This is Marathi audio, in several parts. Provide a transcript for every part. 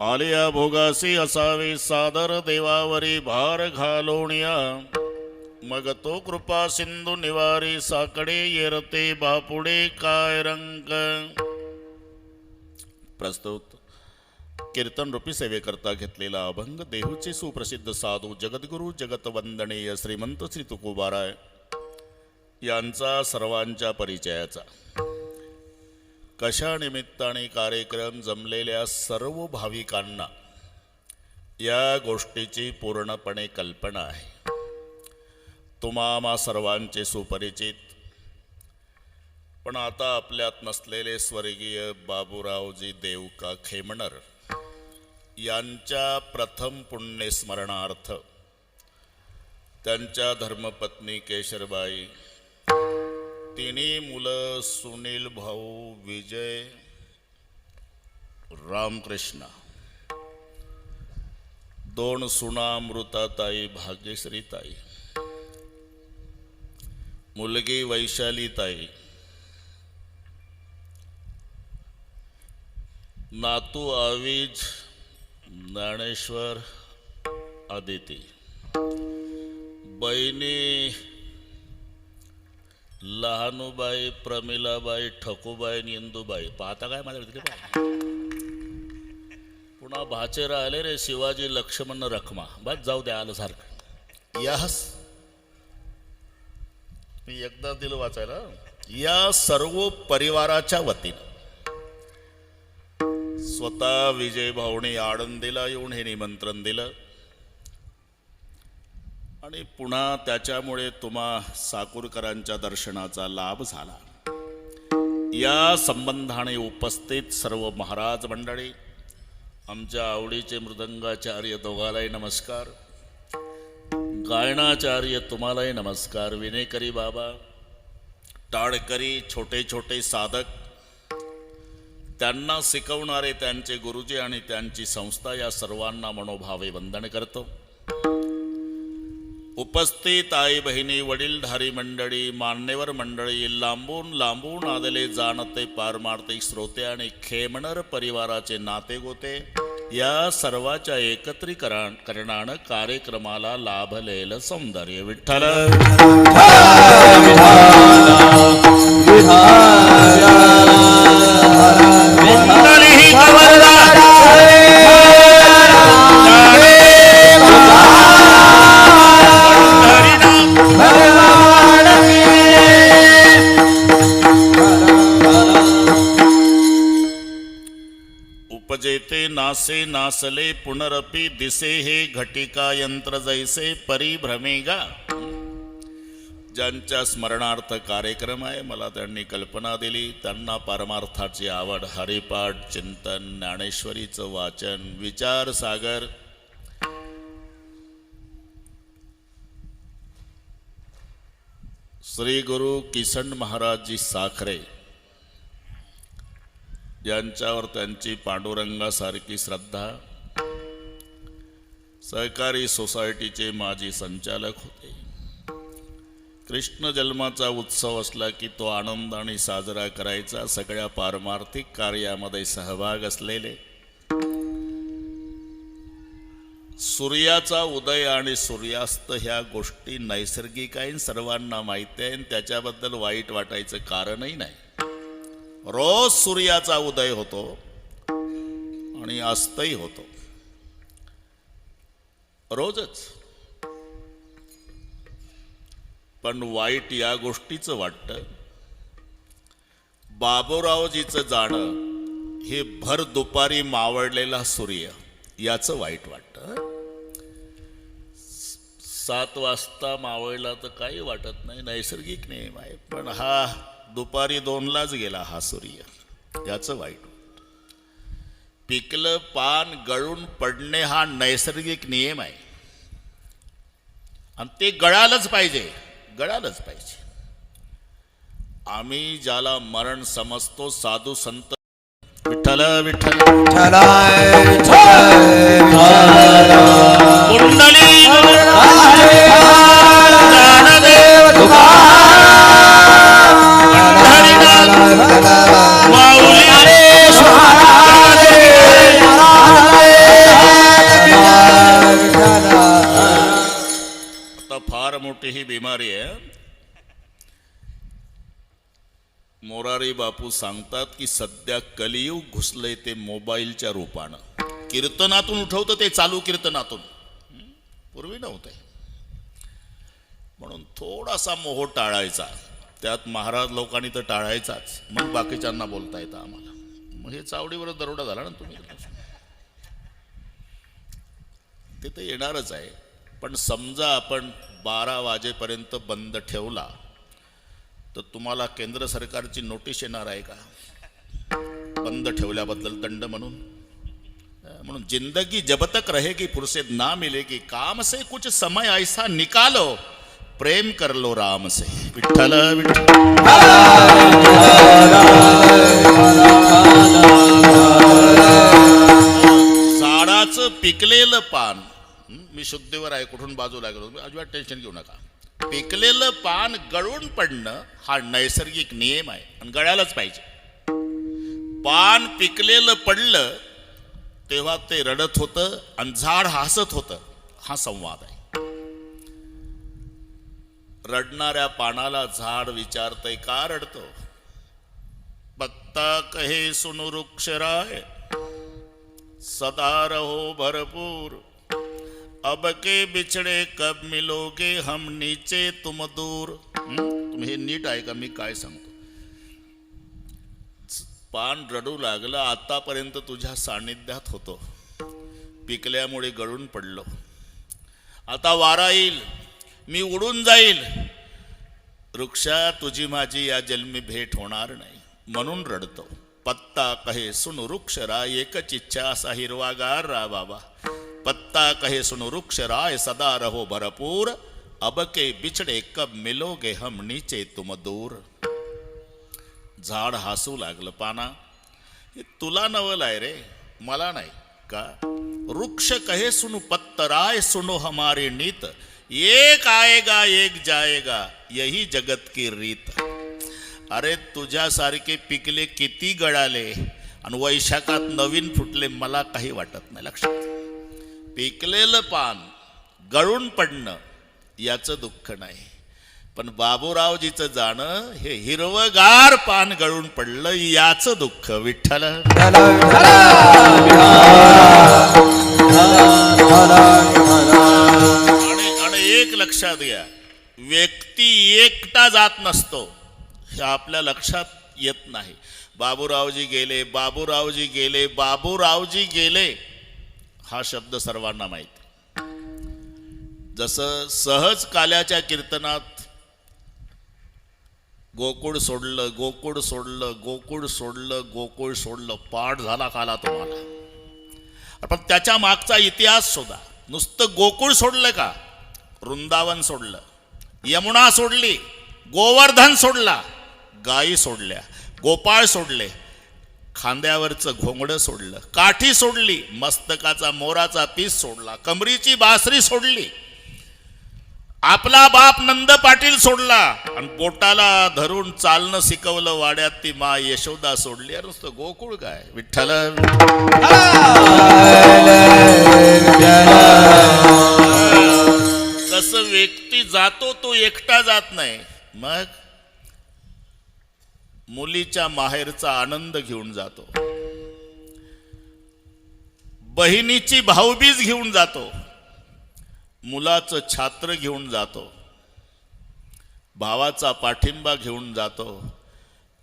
आलिया भोगासी असावे सादर देवावरी भार घालोणिया मग तो कृपा सिंधू निवारी साकडे येरते बापुडे काय रंग। प्रस्तुत कीर्तन रूपी सेवेकरता घेतलेला अभंग देहूचे सुप्रसिद्ध साधू जगद्गुरु जगतवंदनीय श्रीमंत श्री तुकोबाराय यांचा सर्वांच्या परिचयाचा। कशा निमित्ताने कार्यक्रम जमलेल्या सर्व भाविकांना या गोष्टीची पूर्णपणे कल्पना आहे। तुम्हा सर्वांचे सुपरिचित पण आता आपल्यात नसलेले स्वर्गीय बाबूरावजी देवका खेमणर यांच्या प्रथम पुण्यस्मरणार्थ त्यांच्या धर्मपत्नी केशरबाई, तिन्ही मुलं सुनील भाऊ, विजय, रामकृष्ण, दोन सुना अमृताताई, भाग्यश्रीताई, मुलगी वैशालीताई, नातू आविज, ज्ञानेश्वर, आदिती, बहिणी लहानूबाई, प्रमिलाबाई, ठकूबाई, इंदूबाई। पाहता काय माझ्या तिथे पुन्हा भाचे राहिले रे शिवाजी लक्ष्मण रखमा, बस जाऊ द्या आलं सारखं। यास मी एकदा दिलं वाचायला। या सर्व परिवाराच्या वतीनं स्वतः विजय भाऊने आळंदीला येऊन हे निमंत्रण दिलं आणि पुन्हा त्याच्यामुळे तुम्हा साकुरकरांच्या दर्शनाचा लाभ झाला। या संबंधाने उपस्थित सर्व महाराज मंडळी, आमच्या आवडीचे मृदंगाचार्य दोघालाही नमस्कार, गायनाचार्य तुम्हालाही नमस्कार, विनेकरी बाबा, टाळकरी, छोटे छोटे साधक, त्यांना शिकवणारे त्यांचे गुरुजी आणि त्यांची संस्था, या सर्वांना मनोभावे वंदन करतो। उपस्थित आई बहिणी, वडीलधारी मंडळी, मान्यवर मंडळी, लांबून लांबून आलेले जाणते पारमार्थिक श्रोते आणि खेमणर परिवाराचे नाते गोते, या सर्वाच्या एकत्रीकरणानं कार्यक्रमाला लाभलेलं सौंदर्य। विठ्ठल उपजेते नासे नासले पुनरपि दिसे हे घटिका यंत्र जैसे परिभ्रमेगा। ज्यांच्या स्मरणार्थ कार्यक्रम आहे, मला त्यांनी कल्पना दिली, त्यांना परमार्थाची आवड, हरिपाठ, चिंतन, ज्ञानेश्वरीचं वाचन, विचार सागर, श्री गुरु किसन महाराजजी साखरे यांच्यावर त्यांची पांडुरंगासारखी श्रद्धा। सहकारी सोसायटीचे माजी संचालक होते। कृष्ण जन्माचा उत्सव असला की तो आनंदाने साजरा करायचा, सगळ्या पारमार्थिक कार्यामध्ये सहभाग असलेले, सूर्याचा उदय आणि सूर्यास्त ह्या गोष्टी नैसर्गिक आहेत, सर्वांना माहिती आहे, त्याच्याबद्दल वाईट वाटायचं कारणही नाही। रोज सूर्याचा उदय होतो आणि अस्तही होतो, रोजच। पण वाईट या गोष्टीचं वाटतं, बाबूरावजीचं जाणं हे भर दुपारी मावळलेला सूर्य याचं वाईट वाटतं। 7 वाजता मावळला तर काही वाटत नाही, नैसर्गिक नियम आहे, पण हा दुपारी 2लाच गेला हा सूर्य, याचं वाईट वाटतं। पिकलं पान गळून पडणे हा नैसर्गिक नियम आहे आणि ते गळालंच पाहिजे, गळालंच पाहिजे। आम्ही ज्याला मरण समजतो, साधू संत, विठ्ठल विठ्ठल कुंडली माऊली तुकारामबाई बापू सांगतात की सध्या कलियुग घुसलंय ते मोबाईलच्या रूपानं. कीर्तनातून उठवतं ते, चालू कीर्तनातून. पूर्वी नव्हते. म्हणून थोडासा मोह टाळायचा. त्यात महाराज लोकांनी तर टाळायचाच, मग बाकीच्यांना बोलता येतं आम्हाला. मग हे चावडीवर दरोडा झाला ना तुम्ही. ते तर येणारच आहे. पण समजा आपण 12 वाजेपर्यंत बंद ठेवला तर तुम्हाला केंद्र सरकारची नोटीस येणार आहे का, बंद ठेवल्याबद्दल दंड म्हणून? म्हणून जिंदगी जब तक रहेगी फुर्सत ना मिलेगी, काम से कुछ समय ऐसा निकालो, प्रेम कर लो राम से. विठ्ठल विठ्ठल. झाडाचं पिकलेलं पान, मी शुद्धीवर आहे, कुठून बाजूला गेलो, अजिबात टेन्शन घेऊ नका. पिकलेलं पान गळून पडणं हा नैसर्गिक नियम आहे आणि गळायलाच पाहिजे. पान पिकलेलं पडलं तेव्हा ते रडत होतं आणि झाड हसत होतं. हा संवाद आहे. रडणाऱ्या पानाला झाड विचारतंय, का रडतो? पत्ता कहे सुनु वृक्षराय, सदा रहो भरपूर, अब के बिछड़े कब मिलोगे, हम नीचे तुम दूर. तुम्ही हे नीट आहे का मी काय सांगतो? पान रडू लागलं, आतापर्यंत तुझ्या सानिध्यात होतो, पिकल्यामुळे गळून पडलो, आता वारा येईल, मी उडून जाईल, वृक्षा तुझी माझी या जन्मी भेट होणार नाही, म्हणून रडतो. पत्ता कहे सुन वृक्ष राय, एकच इच्छा असा हिरवागार रा बाबा. पत्ता कहे सुन वृक्ष राय, सदा रहो भरपूर, अब के बिछड़े कब मिलोगे, हम नीचे तुम दूर. झाड हसू लागलं, पाना हे तुला नवल आहे रे, मला नाही का. वृक्ष कहे सुनु पत्तराय, सुनो हमारी नीत, एक आएगा एक जाएगा, यही जगत की रीत. अरे तुझ्यासारखे पिकले किती गळाले आणि वैशाखात नवीन फुटले, मला काही वाटत नाही. लक्षात, पिकलेलं पान गळून पडणं याचं दुःख नाही, पण बाबूरावजीचं जाणं हे हिरवगार पान गळून पडलं याचं दुःख. विठ्ठल. आणि एक लक्षात घ्या, व्यक्ती एकटा जात नसतो, हे आपल्या लक्षात येत नाही. बाबूरावजी गेले, बाबूरावजी गेले, बाबूरावजी गेले हा शब्द सर्वांना माहिती. जसं सहज काल्याच्या कीर्तनात गोकुळ सोडलं, गोकुळ सोडलं, गोकुळ सोडलं, गोकुळ सोडलं, पाठ झाला काला तुम्हाला. पण त्याच्या मागचा इतिहास शोधा. नुसतं गोकुळ सोडलं का? वृंदावन सोडलं, यमुना सोडली, गोवर्धन सोडला, गायी सोडल्या, गोपाळ सोडले, खांद्यावरचं घोंगडं सोडलं, काठी सोडली, मस्तकाचा मोराचा पीस सोडला, कमरीची बासरी सोडली, आपला बाप नंद पाटील सोडला आणि पोटाला धरून चालणं शिकवलं वाड्यात ती मा यशोदा सोडली. अरे नुसतं गोकुळ काय. विठ्ठल. तसं व्यक्ती जातो तो एकटा जात नाही, मग मुलीच्या माहेरचा आनंद घेऊन जातो, बहिणीची भाऊबीज घेऊन जातो, मुलाचं छात्र घेऊन जातो, भावाचा पाठिंबा घेऊन जातो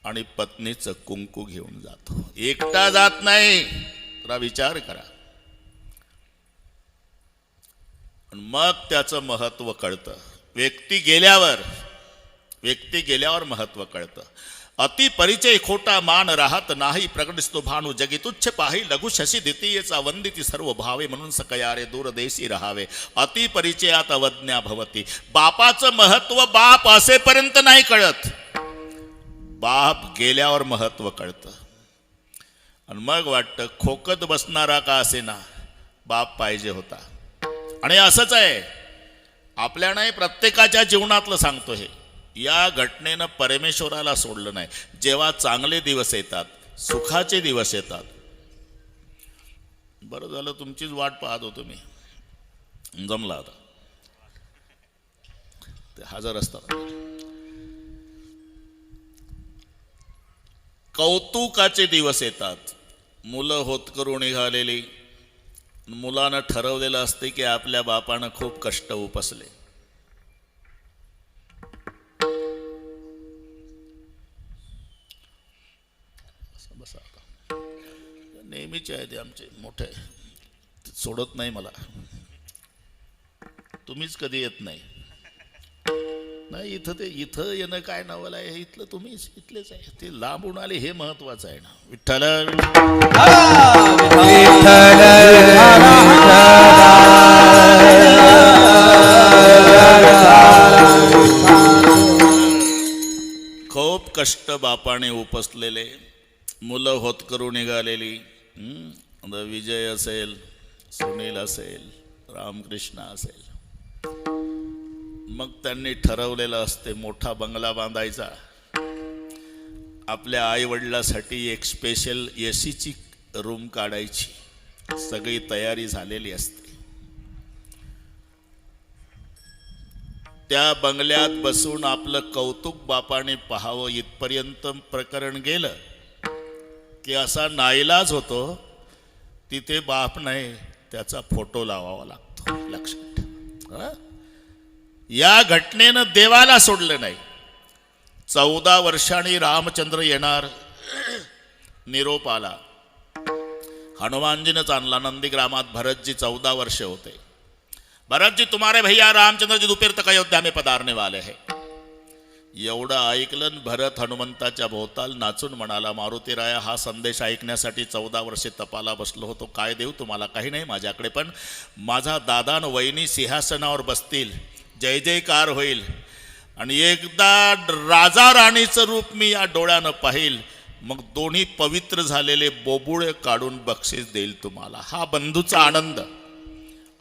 आणि पत्नीचं कुंकू घेऊन जातो. एकटा जात नाही. जरा विचार करा. मग त्याचं महत्व कळतं. व्यक्ती गेल्यावर महत्व कळतं. अति परिचय खोटा मान राहत नाही, प्रगटिस्तो भानु जगी तुच्छ पाही, लघु शशी द्वितीयेचा वंदिती सर्व भावे, म्हणून सकयारे दूरदेशी राहावे, अति परिचयात अवज्ञा भवती. बापाचं महत्व बाप असेपर्यंत नाही कळत, बाप गेल्यावर महत्व कळतं. आणि मग वाटतं खोकत बसणारा का असेना बाप पाहिजे होता. आणि असंच आहे, आपल्या नाही प्रत्येकाच्या जीवनातलं सांगतो हे. या घटनेनं परमेश्वराला सोडलं नाही. जेव्हा चांगले दिवस येतात, सुखाचे दिवस येतात, बरं झालं तुमचीच वाट पाहत होतो मी, जमला होता, ते हजर असतात. कौतुकाचे दिवस येतात. मुलं होतकरू निघालेली, मुलानं ठरवलेलं असते की आपल्या बापानं खूप कष्ट उपसले. बसा आता. नेहमीचे आहे ते आमचे मोठे, सोडत नाही मला. तुम्हीच कधी येत नाही. नाही इथं येणं काय नवल आहे, इथलं तुम्हीच इथलेच आहे. ते लांबून आले हे महत्वाचं आहे ना. विठ्ठल खूप कष्ट बापाने उपसलेले, मुलं होतकरू निघालेली. विजय असेल, सुनील असेल, रामकृष्ण असेल. मग त्यांनी ठरवलेलं असते मोठा बंगला बांधायचा, आपल्या आई वडिलांसाठी एक स्पेशल एसीची रूम काढायची. सगळी तयारी झालेली असते. त्या बंगल्यात बसून आपलं कौतुक बापाने पाहावं इथपर्यंत प्रकरण गेलं की असा नाईलाज होतो. तिथे बाप नाही, त्याचा फोटो लावावा लागतो. लक्षात ठेवा. या घटनेनं देवाला सोडलं नाही. 14 वर्षांनी रामचंद्र येणार, निरोप आला. हनुमानजीनंच आणला. नंदीग्रामात भरतजी 14 वर्ष होते. भरतजी तुम्हारे भैया रामचंद्र जी दोपहर तक अयोध्या में पधारने वाले हैं. एवढं ऐकलं भरत हनुमंताच्या भोवताल नाचून म्हणाला, मारुतीराया हा संदेश ऐकण्यासाठी 14 वर्षे तपाला बसलो होतो. काय देऊ तुम्हाला? काही नाही माझ्याकडे, पण माझा दादा न वहिनी सिंहासनावर बसतील, जय जयकार होईल आणि एकदा राजा राणीचं रूप मी या डोळ्यानं पाहिल, मग दोन्ही पवित्र झालेले बोबुळे काढून बक्षीस देईल तुम्हाला. हा बंधूचा आनंद.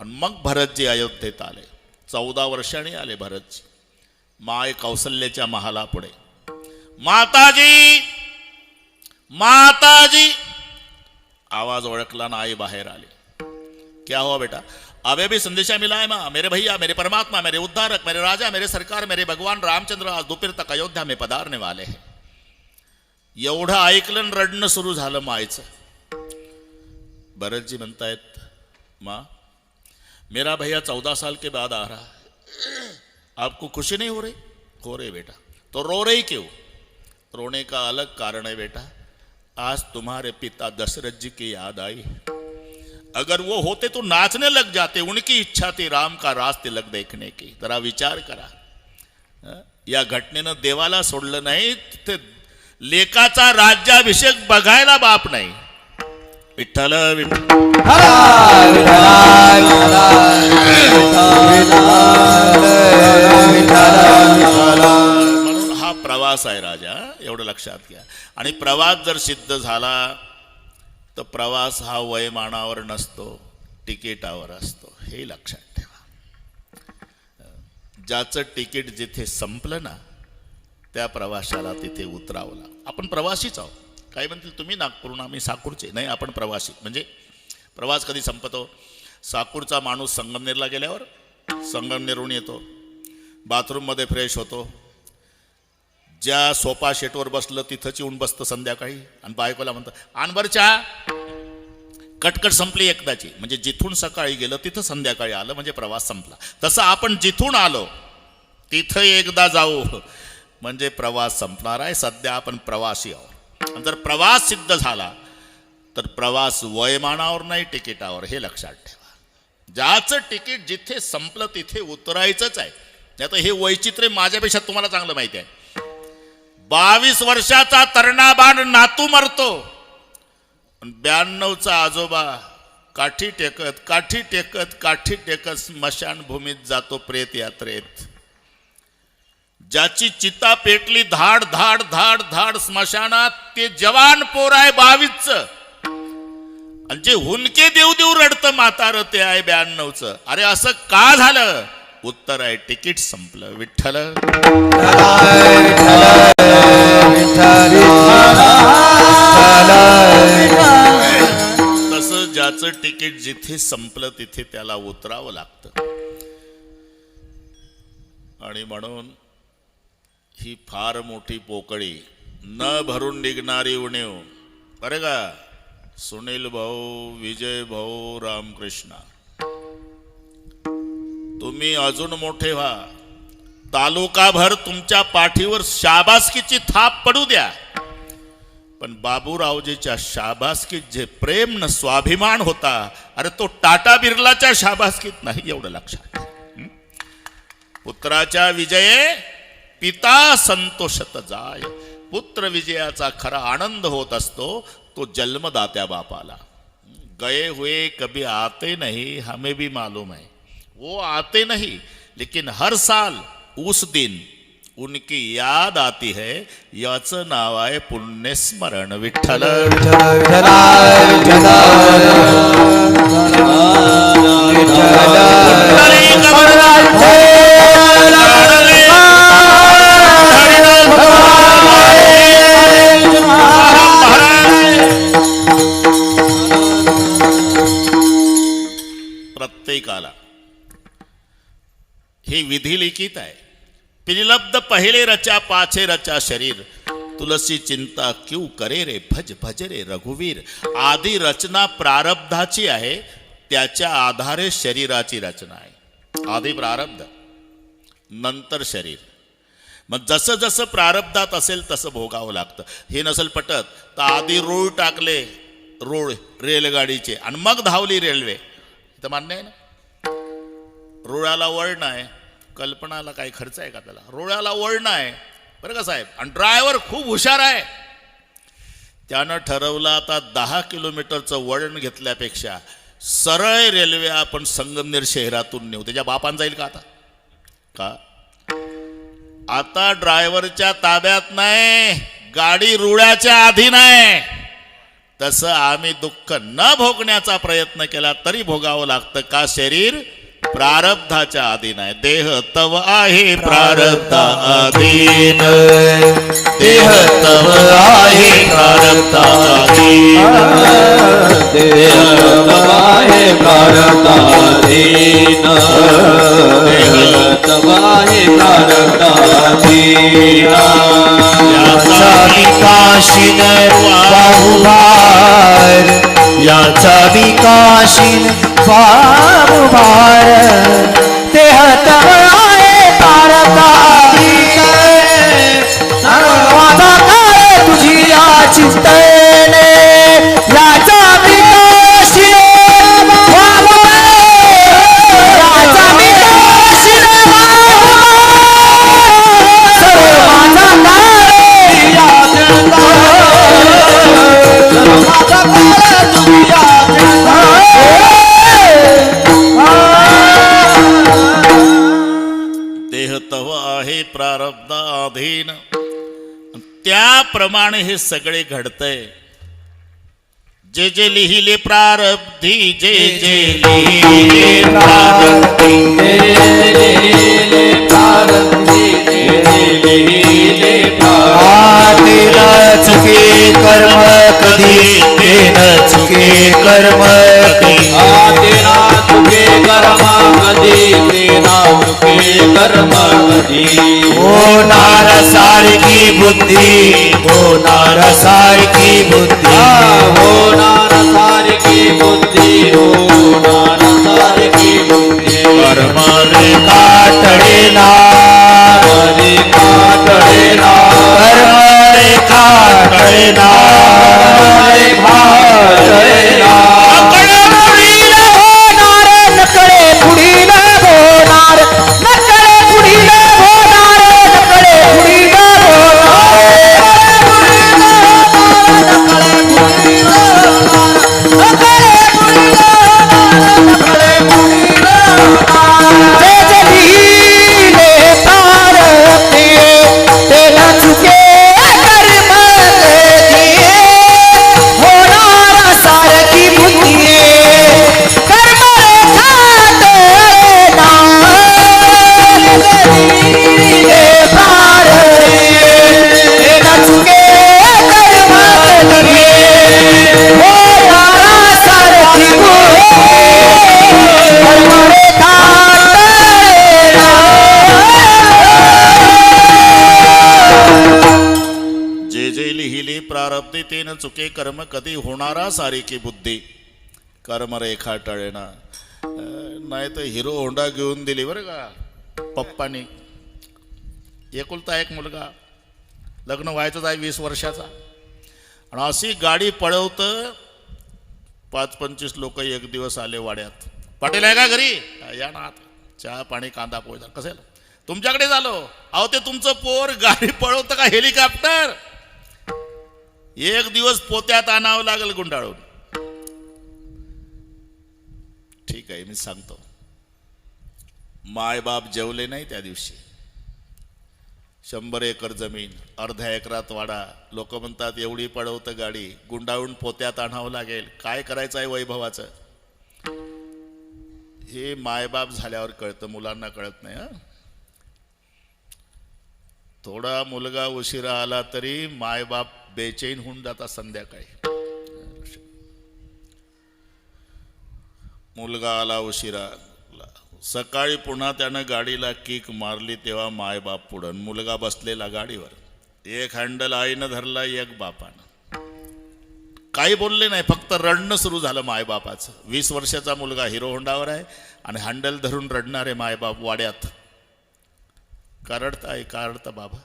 आणि मग भरतजी अयोध्येत आले. 14 वर्षांनी आले भरतजी. माय कौसल्याच्या महालापुढे, माताजी माताजी आवाज ओळखला ना. आई बाहेर आली. क्या हुआ बेटा? अबे भी संदेशा मिला है माँ. मेरे भैया, मेरे परमात्मा, मेरे उद्धारक, मेरे राजा, मेरे सरकार, मेरे भगवान रामचंद्र आज दोपहर तक अयोध्या में पधारने वाले हैं. एवढं ऐकलं, रडणं सुरू झालं मायचं. भरतजी म्हणतायत, माँ मेरा भैया 14 साल के बाद आ रहा है, आपको खुशी नहीं हो रही? हो रही बेटा. तो रो रही क्यों? रोने का अलग कारण है बेटा. आज तुम्हारे पिता दशरथ जी की याद आई. अगर वो होते तो नाचने लग जाते. उनकी इच्छा थी राम का राज तिलक देखने की. जरा विचार करा. या घटनेनं देवाला सोडलं नाही, ते लेकाचा राज्याभिषेक बघायला बाप नाही. विठ्ठल म्हणून हा प्रवास आहे राजा, एवढं लक्षात घ्या. आणि प्रवास जर सिद्ध झाला तर प्रवास हा वयमानावर नसतो, तिकिटावर असतो. हे लक्षात ठेवा. ज्याचं तिकीट जिथे संपलं ना, त्या प्रवाशाला तिथे उतरावं लागतं. आपण प्रवासीच आहोत. काय म्हणतील तुम्ही नागपूरहून, आम्ही साकूरचे. नाही, आपण प्रवासी. म्हणजे प्रवास कधी संपतो? साकूरचा माणूस संगमनेरला गेल्यावर संगमनेरहून येतो, बाथरूममध्ये फ्रेश होतो, ज्या सोफा शेटवर बसलं तिथंच येऊन बसतं संध्याकाळी आणि बायकोला म्हणतं आण बरं चहा. कटकट संपली एकदाची. म्हणजे जिथून सकाळी गेलं तिथं संध्याकाळी आलं, म्हणजे प्रवास संपला. तसं आपण जिथून आलो तिथं एकदा जाऊ म्हणजे प्रवास संपणार आहे. सध्या आपण प्रवासी आहोत. जर प्रवास सिद्ध झाला तर प्रवास वयमानावर नाही, तिकिटावर. हे लक्षात ठेवा. ज्याचं तिकीट जिथे संपलं तिथे उतरायचंच आहे. नाही तर हे वैचित्र्य माझ्यापेक्षा तुम्हाला चांगलं माहिती आहे. 22 वर्षाचा तरुणाबाण नातू मरतो, 92चा आजोबा काठी टेकत काठी टेकत काठी टेकत स्मशानभूमीत जातो प्रेत यात्रेत. ज्याची चिता पेटली धाड धाड धाड धाड स्मशानात, ते जवान पोर आहे 22चं. आणि जे हुनके देऊ देऊ रडतं म्हातारं, ते आहे 92चं. अरे असं का झालं? उत्तर आहे तिकीट संपलं. विठ्ठल तसं ज्याचं तिकीट जिथे संपलं तिथे त्याला उतरावं लागतं. आणि म्हणून ही फार मोठी पोकळी न भरून निघणारी उणीव. बरं का सुनील भाऊ, विजय भाऊ, रामकृष्णा, तुम्ही अजून मोठे व्हा, तालुकाभर तुमच्या पाठीवर शाबासकीची थाप पडू द्या, पण बाबूरावजीच्या शाबासकीत जे प्रेम न स्वाभिमान होता, अरे तो टाटा बिर्लाच्या शाबासकीत नाही, एवढं लक्षात. पुत्राच्या विजये पिता संतोषत जाय. पुत्र विजयाचा खरा आनंद होत असतो तो जन्मदात्या बापाला. गए हुए कभी आते नहीं, हमें भी मालूम है वो आते नहीं, लेकिन हर साल उस दिन उनकी याद आती है. याचं नाव आहे पुण्यस्मरण. विठ्ठल प्रत्येकाला ही विधी लिखित आहे. पिलब्ध पहिले रचा पाछे रचा शरीर, तुलसी चिंता क्यों करे रे, भज भज रे रघुवीर. आधी रचना प्रारब्धाची आहे, त्याच्या आधारे शरीराची रचना आहे. आधी प्रारब्ध नंतर शरीर. मग जसं जसं प्रारब्धात असेल तसं भोगावं लागतं. हे नसेल पटत तर आधी रूळ टाकले, रूळ रेलगाडीचे, आणि मग धावली रेल्वे, तर मान्य आहे ना. रुळाला वळण आहे, कल्पनाला काही खर्च आहे का त्याला. रुळाला वळण आहे बरं का साहेब, आणि ड्रायव्हर खूप हुशार आहे. त्यानं ठरवलं आता 10 किलोमीटरचं वळण घेतल्यापेक्षा सरळ रेल्वे आपण संगमनेर शहरातून नेऊ. त्याच्या बापान जाईल का आता? का आता ड्रायव्हरच्या ताब्यात नाही, गाडी रुळाच्या आधी नाही. तसं आम्ही दुःख न भोगण्याचा प्रयत्न केला तरी भोगावं लागतं. का शरीर प्रारब्धाच्या अधीन आहे. देह तव आहे प्रारब्धा अधीन, देह तव आहे प्रारब्धा अधीन, देह तव आहे प्रारब्धा अधीन, देह तव आहे प्रारब्धा अधीन. याचा विकाशीन बाहुभार, याचा विकाशीन बाहुभार, देह तव आहे प्रारब्धा अधीन. सर्वाचा काळ तुझी या चिंतने, याचा विकाशीन बाहुभार, याचा विकाशीन बाहुभार, सर्वाचा काळ या सर्वाचा काळ तुझी या देह तव आहे प्रारब्धा अधीन. त्याप्रमाणे हे सगळे घडतंय. जे जे लिहिले प्रारब्धी, जे जे लिहिले प्रारब्धी, चुके कर्म कधी, तेन चुके कर्म कधी, तेना चुके कर्म कधी, तेना चुके कर्म कधी. होणार सारखी बुद्धी, होणार सारखी बुद्धी, होणार सारखी बुद्धी, होणार सारखी बुद्धी. कर्म रेखा टळेना, रेखा टळेना, कर्म रेखा टळेना, रेखा टळेना. नकळे पुढील होणार, नकळे पुढील होणार, नकळे पुढील होणार, नकळे पुढील होणार, नकळे पुढील होणार, नकळे पुढील होणार. चुके कर्म कधी होणारा सारिकी बुद्धी कर्म रेखा टळेना. नाही तर हिरो होंडा घेऊन दिली बरं का पप्पानी. एकुलता एक मुलगा, लग्न व्हायचंच आहे 20 वर्षाचा, आणि अशी गाडी पळवतं. 5-25 लोक एक दिवस आले वाड्यात. पाटील आहे का घरी? या ना आत. चहा पाणी कांदा पोळी झालं. कसं तुमच्याकडे झालो? अहो ते तुमचं पोर गाडी पळवतं का हेलिकॉप्टर? एक दिवस पोत्यात आणावं लागेल गुंडाळून. ठीक आहे, मी सांगतो. मायबाप जेवले नाही त्या दिवशी. 100 एकर जमीन, अर्ध्या एकरात वाडा. लोक म्हणतात एवढी पळवतं गाडी, गुंडाळून पोत्यात आणावं लागेल. काय करायचं आहे वैभवाचं? हे मायबाप झाल्यावर कळतं, मुलांना कळत नाही. थोडा मुलगा उशिरा आला तरी मायबाप बेचैन होऊन जातात संध्याकाळी. मुलगा आला उशिरा, सकाळी पुन्हा त्यानं गाडीला किक मारली तेव्हा मायबाप पुढं, मुलगा बसलेला गाडीवर. एक हँडल आईनं धरला, एक बापानं. काही बोलले नाही, फक्त रडणं सुरू झालं मायबापाचं. 20 वर्षाचा मुलगा हिरो होंडावर आहे आणि हँडल धरून रडणारे मायबाप वाड्यात. का रडताय? का रडता बाबा?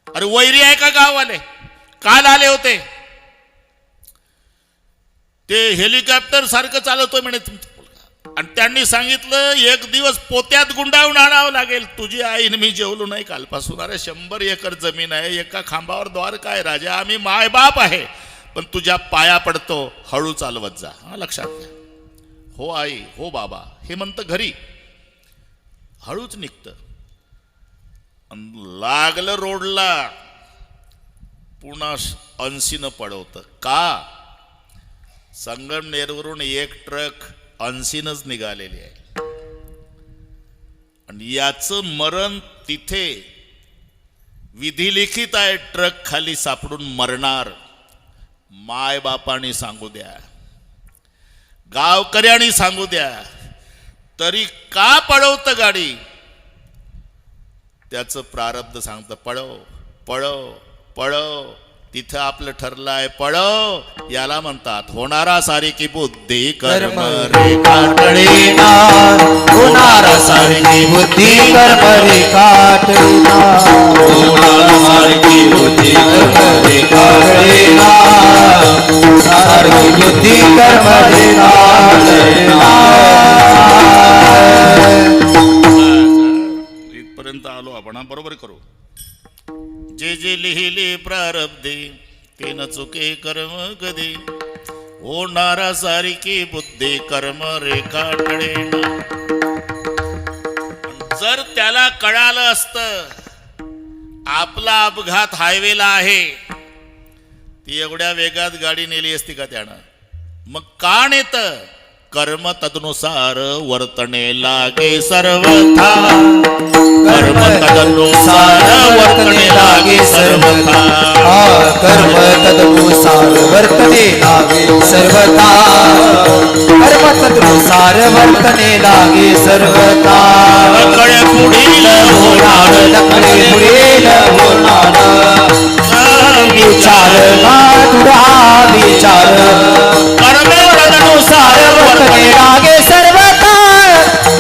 अरे वैरी आहे का गाववाले? काल आले होते, ते हेलिकॉप्टर सारखं चालवतोय म्हणे तुमचा मुलगा, आणि त्यांनी सांगितलं एक दिवस पोत्यात गुंडाळून आणावं लागेल. तुझी आईन मी जेवलो नाही कालपासून. अरे 100 एकर जमीन आहे, एका खांबावर द्वार काय राजा? आम्ही मायबाप आहे, पण तुझ्या पाया पडतो, हळू चालवत जा. हा लक्षात घ्या. हो आई, हो बाबा हे म्हणतं घरी, हळूच निघतं. लागलं रोडला, पुन्हा 80 पळवतं. का? संगमनेरवरून एक ट्रक 80 निघालेली आहे, आणि याचं मरण तिथे विधिलिखित आहे. ट्रक खाली सापडून मरणार. माय बापाने सांगू द्या, गावकऱ्यांनी सांगू द्या, तरी का पळवतं गाडी? त्याचं प्रारब्ध सांगतं पळव पळव पळव. तिथं आपलं ठरलं आहे पळव. याला म्हणतात होणारा सारिकी बुद्धी कर्म रेखा टळेना. होणारा सारिकी बुद्धी कर्म रेखा टळेना. होणारा सारिकी बुद्धी कर्म रेखा टळेना. सारिकी बुद्धी कर्म रेखा टळेना. इथपर्यंत आलो आपण. हा बरोबर करू. जे जे लिहिले प्रारब्धे ते न चुके कर्म कधी. होणारा सारिकी बुद्धी कर्म रेखा टळेना. जर त्याला कळालं असतं आपला अपघात हायवेला आहे, ती एवढ्या वेगात गाडी नेली असती का त्यानं? मग का नेतं? कर्म तदनुसार वर्तने लागे सर्वथा. कर्म तदनुसार वर्तने लागे सर्वथा. कर्म तदनुसार वर्तने लागे सर्वथा. कर्म तदनुसार वर्तने लागे सर्वथा. नकळे पुढील होणार नकळे पुढील होणार. विचार तुझा विचार. कर्म तदनुसार वर्तने लागे सर्वथा.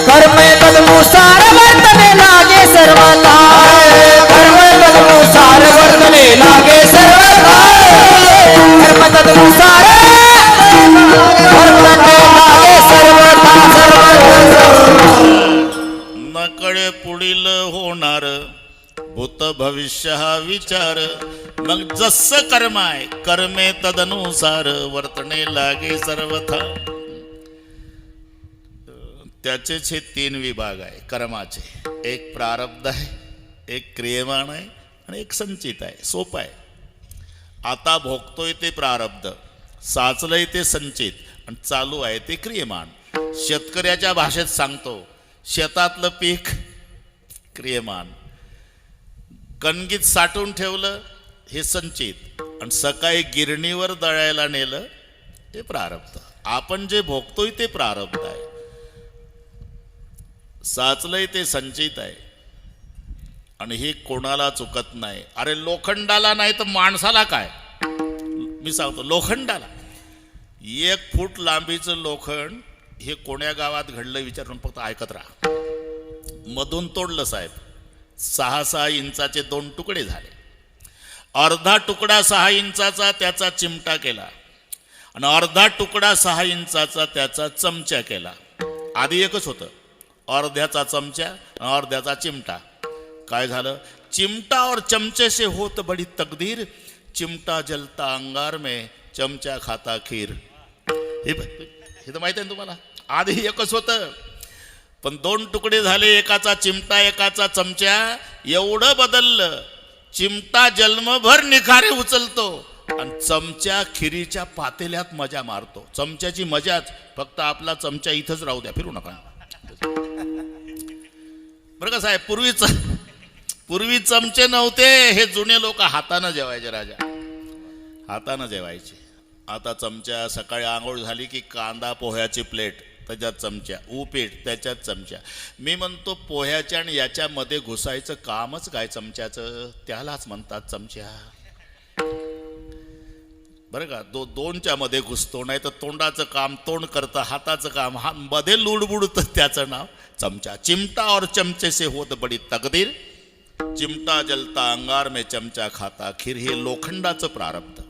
कर्म तदनुसार वर्तने लागे सर्वथा. कर्म तदनुसार वर्तने लागे सर्वथा. कर्म तदनुसार वर्तने लागे सर्वथा. नकळे पुढील होणार भूत भविष्य हा विचार. मग जसं कर्म आहे कर्मे तदनुसार वर्तने लागे सर्वथा. त्याचेच हे 3 विभाग आहे कर्माचे. एक प्रारब्ध आहे, एक क्रियमाण आहे, आणि एक संचित आहे. सोपं आहे. आता भोगतोय ते प्रारब्ध, साचलंय ते संचित, आणि चालू आहे ते क्रियमाण. शेतकऱ्याच्या भाषेत सांगतो, शेतातलं पीक क्रियमाण, कणगीत साठवून ठेवलं हे संचित, आणि सकाळी गिरणीवर दळायला नेलं हे प्रारब्ध. आपण जे भोगतोय ते प्रारब्ध आहे, साचलंय ते संचित आहे, आणि हे कोणाला चुकत नाही. अरे लोखंडाला नाही तर माणसाला काय? मी सांगतो लोखंडाला 1 फूट लांबीचं लोखंड हे कोण्या गावात घडलं विचारून फक्त ऐकत राहा. मधून तोडलं साहेब, 6-6 इंचाचे 2 तुकडे झाले. अर्धा तुकडा 6 इंचाचा त्याचा चिमटा केला आणि अर्धा तुकडा 6 इंचाचा त्याचा चमचा केला. आधी एकच होतं, अर्ध्याचा चमचा आणि अर्ध्याचा चिमटा. काय झालं? चिमटा और चमचे से होत बड़ी तकदीर, चिमटा जलता अंगार में चमचा खाता खीर. हे तर माहिती आहे ना तुम्हाला. आधी एकच होतं पण 2 तुकडे झाले, एकाचा चिमटा एकाचा चमचा. एवढं बदललं, चिमटा जन्मभर निखारे उचलतो आणि चमचा खिरीच्या पातेल्यात मजा मारतो. चमच्याची मजाच, फक्त आपला चमचा इथंच राहू द्या, फिरू नका. बरं का साहेब, पूर्वी चमचे नव्हते. हे जुने लोक हातानं जेवायचे, राजा हातानं जेवायचे. आता चमचा, सकाळी आंघोळ झाली की कांदा पोह्याची प्लेट त्याच्यात चमचा, उपीट त्याच्यात चमचा. मी म्हणतो पोह्याच्या आणि याच्यामध्ये घुसायचं कामच काय चमच्याचं? त्यालाच म्हणतात चमचा. बरं का, दोनच्या मध्ये घुसतो, नाही तर तोंडाचं काम तोंड करतं, हाताचं काम हा मध्ये लुडबुडतं, त्याचं नाव चमचा. चिमटा और चमचे से होत बडी तकदीर, चिमटा जलता अंगार में चमचा खाता खीर. हे लोखंडाचं प्रारब्ध.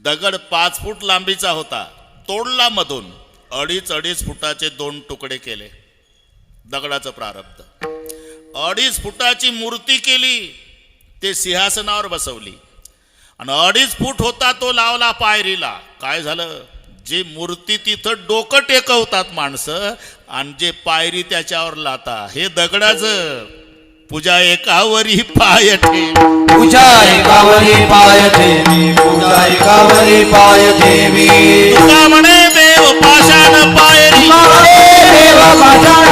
दगड 5 फूट लांबीचा होता, तोडला मधून, 2.5 फुटाचे 2 तुकडे केले. दगडाचं प्रारब्ध. 2.5 फुटाची मूर्ती केली, ते सिंहासनावर बसवली आणि 2.5 फूट होता तो लावला पायरीला. काय झालं? जे मूर्ती तिथं डोकं टेकवतात माणसं आणि जे पायरी त्याच्यावर लाता, हे दगडाचं. पूजा एकावरी पाय ठेवी, पूजा एकावरी पाय ठेवी, पूजा एकावरी पाय ठेवी. तुका म्हणे देव पाषाण पायरी, देव पाषाण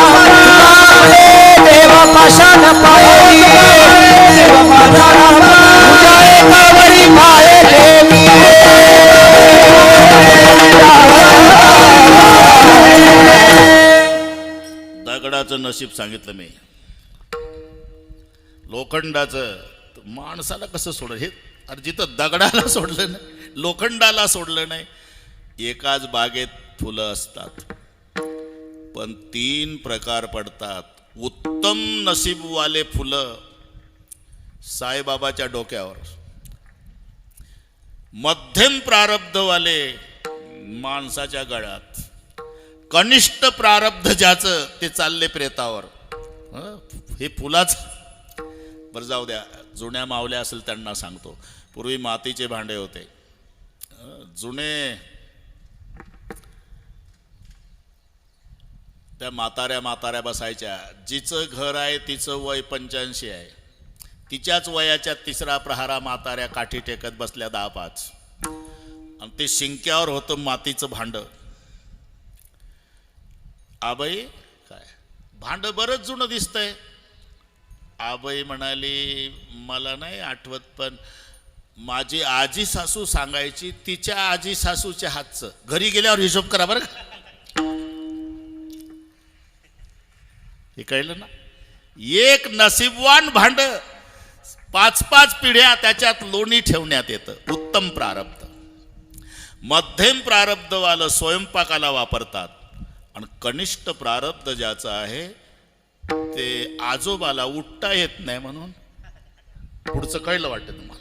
देव पाषाण पायरी, देव पाषाण पूजा एकावरी पाय ठेवी. दगडाचं नशीब सांगितलं मी. लोखंडाचं माणसाला कसं सोडलं हे? अरे जिथं दगडाला सोडलं नाही, लोखंडाला सोडलं नाही. एकाच बागेत फुलं असतात पण 3 प्रकार पडतात. उत्तम नशीबवाले फुलं साईबाबाच्या डोक्यावर, मध्यम प्रारब्धवाले माणसाच्या गळ्यात, कनिष्ठ प्रारब्ध ज्याचं ते चालले प्रेतावर. हे फुलाच. बरं जाऊ द्या, जुन्या मावल्या असेल त्यांना सांगतो. पूर्वी मातीचे भांडे होते जुने. त्या म्हाताऱ्या बसायच्या. जिचं घर आहे तिचं वय 85 आहे, तिच्याच वयाच्या 3रा प्रहारा म्हाताऱ्या काठी टेकत बसल्या 10-5, आणि ते शिंक्यावर होतं मातीचं भांड. आबाई काय भांड बरंच जुनं दिसतंय. आबाई म्हणाली, मला नाही आठवत, पण माझी आजी सासू सांगायची तिच्या आजी सासूच्या हातचं. घरी गेल्यावर हिशोब करा बरं का. हे कळलं ना? एक नसीबवान भांड 5-5 पिढ्या त्याच्यात लोणी ठेवण्यात येतं. उत्तम प्रारब्ध. मध्यम प्रारब्धवालं स्वयंपाकाला वापरतात आणि कनिष्ठ प्रारब्ध ज्याचं आहे ते आजोबाला उठता येत नाही म्हणून. पुढचं कळलं वाटतं तुम्हाला?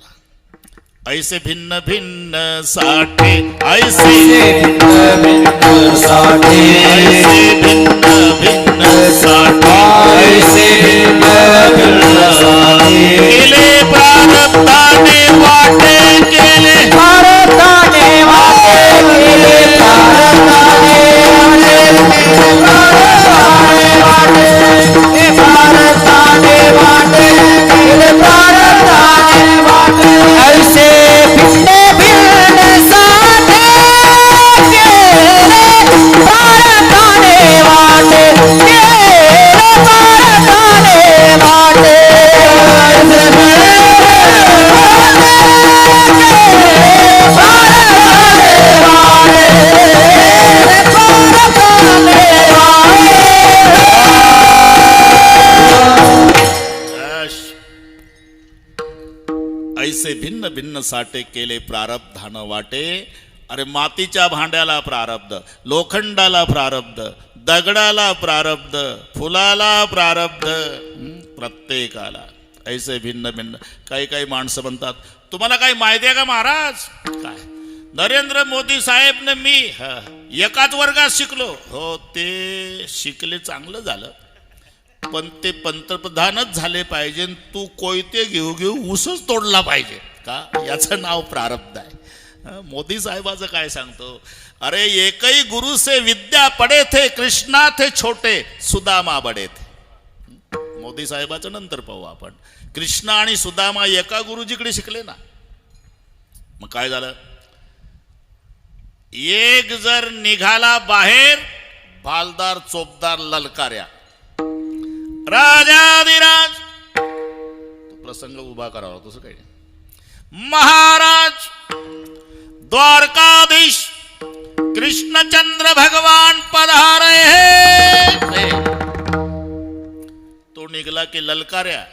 ऐसे भिन्न भिन्न साठे, ऐसे भिन्न साठे, ऐसे भिन्न भिन्न साठे, ऐसे भिन्न भिन्न साठे. केले प्रारब्धाने वाटे, केले भारताने वाटे केले, भारताने भारताने वाटे केले, भारताने वाटे. ऐसे भिन्न भिन्न साठे केले, भारताने भिन्न भिन्न साठे केले प्रारब्धानं वाटे. अरे मातीच्या भांड्याला प्रारब्ध, लोखंडाला प्रारब्ध, दगडाला प्रारब्ध, फुलाला प्रारब्ध, प्रत्येकाला ऐसे भिन्न भिन्न. काही काही माणसं म्हणतात तुम्हाला काही माहिती आहे का महाराज? काय नरेंद्र मोदी साहेब ने मी एकाच वर्गात शिकलो. हो ते शिकले चांगलं झालं, पण ते पंतप्रधानच झाले पाहिजे. तू कोयते घेऊ घेऊ ऊसच तोडला पाहिजे का? याचं नाव प्रारब्ध आहे. मोदी साहेबाचं काय सांगतो? अरे एकही गुरु से विद्या पडे थे, कृष्णा थे छोटे, सुदामा बडे थे. मोदी साहेबाचं नंतर पाहू आपण. कृष्णा आणि सुदामा एका गुरुजीकडे शिकले ना. मग काय झालं? एक जर निघाला बाहेर, भालदार चोपदार ललकार्या, राजाधिराज, तो प्रसंग उभा करावा, तसं काही नाही. महाराज, द्वारकाधीश, कृष्णचंद्र भगवान पधारे हे. तो निघला की ललकार्या,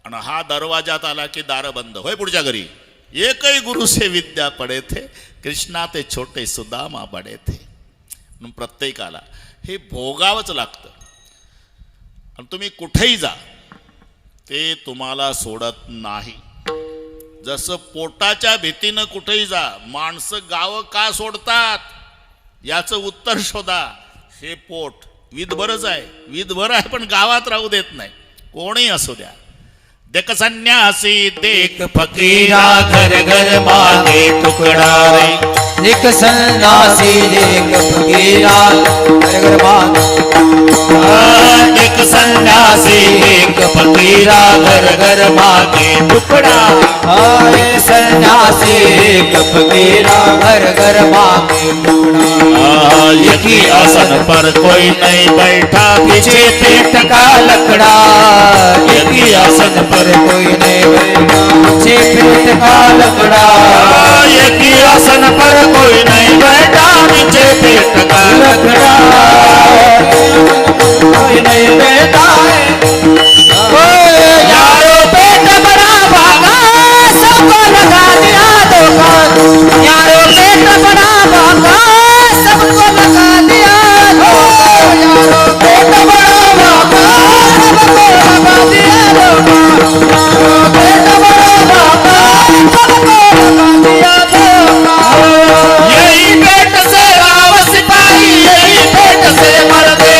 आणि हा दरवाजात आला की दार बंद. होय पुढच्या घरी. एकही गुरु से विद्या पडे थे, कृष्णा ते छोटे, सुदामा बडे थे. म्हणून प्रत्येकाला हे भोगावंच लागतं. आणि तुम्ही कुठेही जा, ते तुम्हाला सोडत नाही. जसं पोटाच्या भीतीनं कुठेही जा, माणसं गावं का सोडतात याचं उत्तर शोधा. हे पोट विधभरच आहे, विधभर आहे, पण गावात राहू देत नाही. कोणी असू द्या. देख संन्यासी देख फकीरा घर घर मागे टुकड़ा रे. एक सन्यासी एक फकीरा घर घर मागे. एक सन्यासी एक फकीरा घर घर मागे टुकड़ा. एक सन्यासी एक फकीरा घर घर मागे टुकड़ा. एक ही आसन पर कोई नहीं बैठा, पीछे पेट का लकड़ा. एक ही आसन पर कोई नहीं बैठा, पीछे पेट का लकड़ा. एक ही आसन पर कोई नहीं बैठा, नीचे पेट का लकड़ा. कोई नहीं बैठा है. यारो पेट बड़ा भागा, सबको लगा दिया धोखा. यारो पेट बड़ा भागा, सबको लगा दिया धोखा. यारो पेट बड़ा भागा, सबको लगा दिया धोखा. यारो पेट बड़ा भागा, सबको लगा दिया धोखा. यही पेट से राव सिपाही, यही पेट से मरते.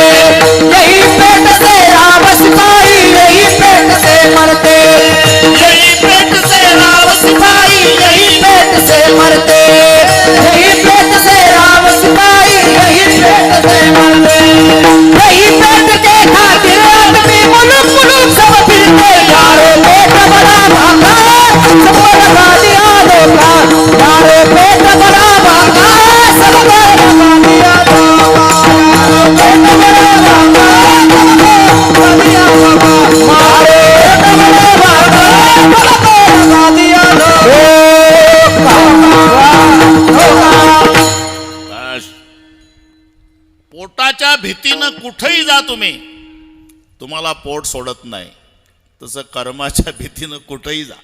यही पेट से राव सिपाही, यही पेट से मरते. यही पेट से राव सिपाही, यही पेट से मरते. यही पेट से राव सिपाही, यही पेट से मरते. यही पेट के खातिर आदमी मुलुक मुलुक सब फिरते. यारो पेट बड़ा भागा, सबको लगा दिया धोखा. यारो पेट बड़ा भागा, सबको लगा दिया धोखा. यारो पेट बड़ा भागा, सबको लगा दिया धोखा. मारो पेट बड़ा भागा, सबको लगा दिया धोखा. काश. पोटाच्या भीतीनं कुठेही जा तुम्ही, तुम्हाला पोट सोडत नाही. तसं कर्माच्या भीतीनं कुठेही जा.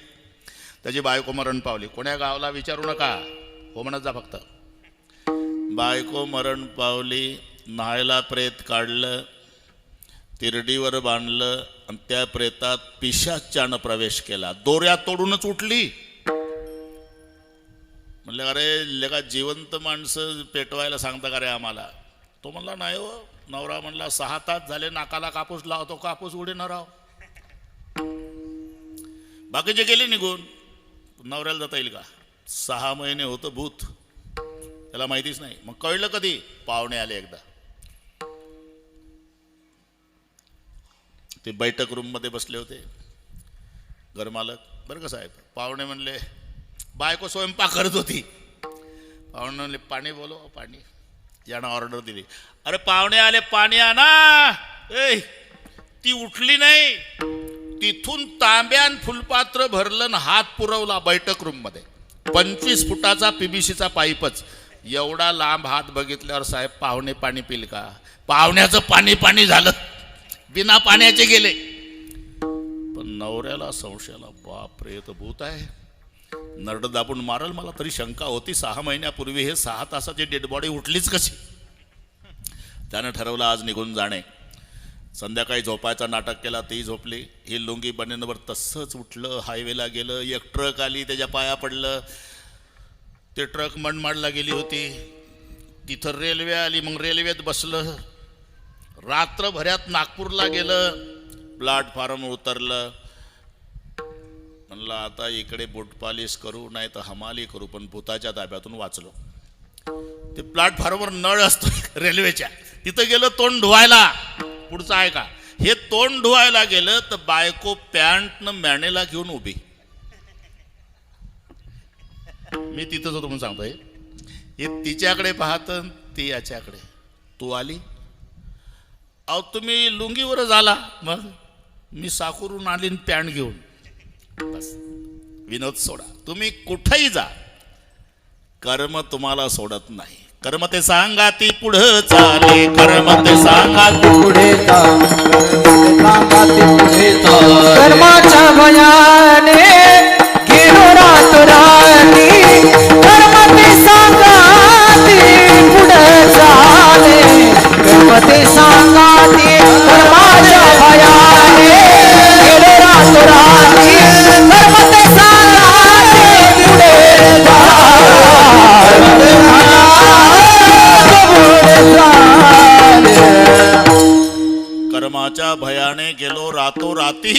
त्याची बायको मरण पावली, कोण्या गावाला विचारू नका, हो म्हणत जा फक्त. बायको मरण पावली, न्हायला प्रेत काढलं, तिरडीवर बांधलं, आणि त्या प्रेतात पिशाच्यानं प्रवेश केला. दोऱ्या तोडूनच उठली. म्हणलं अरे लेका जिवंत माणसं पेटवायला सांगता का रे आम्हाला? तो म्हणला नाही हो. नवरा म्हणला 6 तास झाले नाकाला कापूस लावतो, कापूस उडे न राव. बाकीचे गेले निघून. नवऱ्याला जाता येईल का? 6 महिने होतं भूत, त्याला माहितीच नाही. मग कळलं कधी? पाहुणे आले एकदा. ते बैठक रूम मध्ये बसले होते घरमालक, बरं का साहेब. पाहुणे म्हणले, बायको स्वयंपाक करत होती. पाहुणे म्हणले पाणी बोलव, पाणी. यानं ऑर्डर दिली. अरे पाहुणे आले, पाणी आणा. ए ती उठली नाही. तिथून तांब्यान फुलपात्र भरलं, हात पुरवला बैठक रूम मध्ये. 25 फुटाचा पीबीसीचा पाईपच. एवढा लांब हात बघितल्यावर साहेब पाहुणे पाणी पिल का? पाहुण्याचं पाणी पाणी झालं, बिना पाण्याचे गेले. पण नवऱ्याला संशयाला, बाप रे तर भूत आहे. नरड दाबून मारल. मला तरी शंका होती 6 महिन्यापूर्वी हे 6 तासाची डेड बॉडी उठलीच कशी. त्यानं ठरवलं आज निघून जाणे. संध्याकाळी झोपायचं नाटक केला, ती झोपली. ही लुंगी बनेनवर तसंच उठलं, हायवेला गेलं. एक ट्रक आली, त्याच्या पाया पडलं. ते ट्रक मनमाडला गेली होती. तिथं रेल्वे आली, मग रेल्वेत बसलं. रात्रभरात नागपूरला गेलं, प्लॅटफॉर्म उतरलं. म्हणलं आता इकडे बूट पॉलिश करू नाही तर हमाली करू, पण भूताच्या ताब्यातून वाचलो. ते प्लॅटफॉर्मवर नळ असतो रेल्वेच्या, तिथं गेलं तोंड धुवायला. पुढचं आहे का, हे तोंड धुवायला गेलं तर बायको पॅन्टनं मॅनेला घेऊन उभी. मी तिथंच होतो म्हणून सांगतोय. हे तिच्याकडे पाहत, ती याच्याकडे. तू आली, अहो तुम्ही लुंगीवरच आला, मग मी साकूरून आली पॅन्ट घेऊन. बस विनोद सोडा, तुम्ही कुठेही जा, कर्म तुम्हाला सोडत नाही. कर्म ते सांगा ती पुढे चाले, कर्म ते सांगा ती पुढे कर्माच्या भयाने गेलो रातोराती. कर्म ते सांगाती पुढे चाले, कर्म ते सांगाती कर्माच्या भयाने गेलो रातोराती. कर्म ते सांगाती पुढे कर्माच्या भयाने गेलो रातोराती,